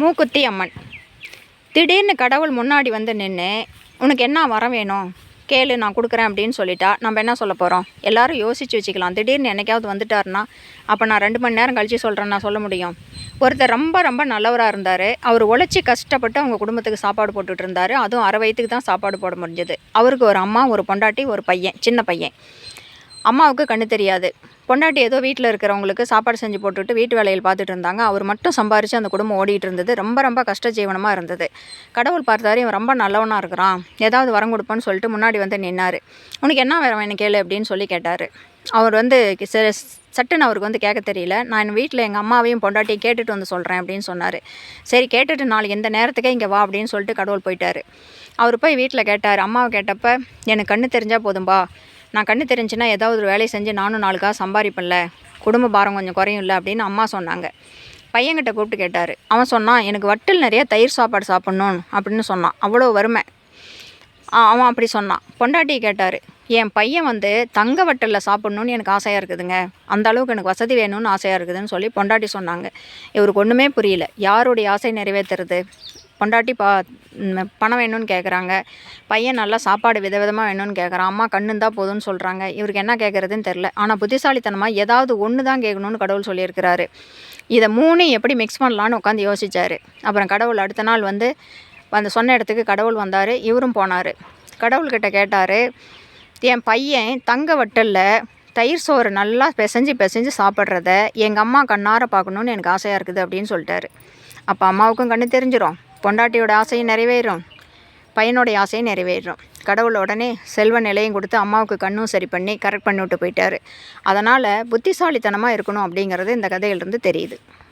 மூக்குத்தி அம்மன். திடீர்னு கடவுள் முன்னாடி வந்து நின்று உனக்கு என்ன வரம் வேணும் கேளு நான் கொடுக்குறேன் அப்படின்னு சொல்லிட்டா நம்ம என்ன சொல்ல போகிறோம்? எல்லோரும் யோசித்து வச்சுக்கலாம். திடீர்னு என்னைக்காவது வந்துட்டாருன்னா அப்போ நான் 2 மணி நேரம் கழித்து சொல்கிறேன் நான் சொல்ல முடியும். ஒருத்தர் ரொம்ப ரொம்ப நல்லவராக இருந்தார். அவர் உழைச்சி கஷ்டப்பட்டு அவங்க குடும்பத்துக்கு சாப்பாடு போட்டுட்டு இருந்தார். அதுவும் அரை வயிற்றுக்கு தான் சாப்பாடு போட முடிஞ்சது. அவருக்கு ஒரு அம்மா, ஒரு பொண்டாட்டி, ஒரு பையன், சின்ன பையன். அம்மாவுக்கு கண்ணு தெரியாது. பொண்டாட்டி ஏதோ வீட்டில் இருக்கிறவங்களுக்கு சாப்பாடு செஞ்சு போட்டுட்டு வீட்டு வேலையில் பார்த்துட்டு இருந்தாங்க. அவர் மட்டும் சம்பாரித்து அந்த குடும்பம் ஓடிட்டு இருந்தது. ரொம்ப ரொம்ப கஷ்ட ஜீவனமாக இருந்தது. கடவுள் பார்த்தாரு, இவன் ரொம்ப நல்லவனாக இருக்கிறான், ஏதாவது வரம் கொடுப்பான்னு சொல்லிட்டு முன்னாடி வந்து நின்னார். உனக்கு என்ன வேறு வேணும் கேளு அப்படின்னு சொல்லி கேட்டார். அவர் வந்து சட்டுன்னு அவருக்கு வந்து கேட்க தெரியல. நான் என் வீட்டில் எங்கள் அம்மாவையும் பொண்டாட்டியும் கேட்டுட்டு வந்து சொல்கிறேன் அப்படின்னு சொன்னார். சரி கேட்டுட்டு நாளைக்கு எந்த நேரத்துக்கே இங்கே வா அப்படின்னு சொல்லிட்டு கடவுள் போயிட்டார். அவர் போய் வீட்டில் கேட்டார். அம்மாவை கேட்டப்ப எனக்கு கண்ணு தெரிஞ்சால் போதும்பா, நான் கண்ணு தெரிஞ்சுன்னா ஏதாவது ஒரு வேலையை செஞ்சு நானும் 4 காசு சம்பாதிப்பேன்ல, குடும்ப பாரம் கொஞ்சம் குறையும் இல்லை அப்படின்னு அம்மா சொன்னாங்க. பையன்கிட்ட கூப்பிட்டு கேட்டார். அவன் சொன்னான், எனக்கு வட்டில் நிறைய தயிர் சாப்பாடு சாப்பிட்ணும் அப்படின்னு சொன்னான். அவ்வளோ வறுமை. அவன் அப்படி சொன்னான். பொண்டாட்டியை கேட்டார். என் பையன் வந்து தங்க வட்டலில் சாப்பிட்ணுன்னு எனக்கு ஆசையாக இருக்குதுங்க, அந்த அளவுக்கு எனக்கு வசதி வேணும்னு ஆசையாக இருக்குதுன்னு சொல்லி பொண்டாட்டி சொன்னாங்க. இவருக்கு ஒன்றுமே புரியல. யாருடைய ஆசை நிறைவேற்றுறது? பொண்டாட்டி பணம் வேணும்னு கேட்குறாங்க, பையன் நல்லா சாப்பாடு விதவிதமாக வேணும்னு கேட்குறான், அம்மா கண்ணுந்தான் போதும்னு சொல்கிறாங்க. இவருக்கு என்ன கேட்குறதுன்னு தெரில. ஆனால் புத்திசாலித்தனமாக ஏதாவது ஒன்று தான் கேட்கணும்னு கடவுள் சொல்லியிருக்கிறாரு. இதை 3 எப்படி மிக்ஸ் பண்ணலான்னு உட்காந்து யோசித்தார். அப்புறம் கடவுள் அடுத்த நாள் வந்து அந்த சொன்ன இடத்துக்கு கடவுள் வந்தார். இவரும் போனார். கடவுள்கிட்ட கேட்டார், என் பையன் தங்க வட்டலில் தயிர் சோறு நல்லா பிசைஞ்சு சாப்பிட்றத எங்கள் அம்மா கண்ணார பார்க்கணுன்னு எனக்கு ஆசையாக இருக்குது அப்படின்னு சொல்லிட்டாரு. அப்போ அம்மாவுக்கும் கண்ணு தெரிஞ்சிடும், பொண்டாட்டியோட ஆசையும் நிறைவேறும், பையனோடைய ஆசையும் நிறைவேறும். கடவுள் உடனே செல்வ நிலையும் கொடுத்து அம்மாவுக்கு கண்ணும் சரி பண்ணி கரெக்ட் பண்ணி விட்டு போயிட்டார். அதனால் புத்திசாலித்தனமாக இருக்கணும் அப்படிங்கிறது இந்த கதையிலிருந்து தெரியுது.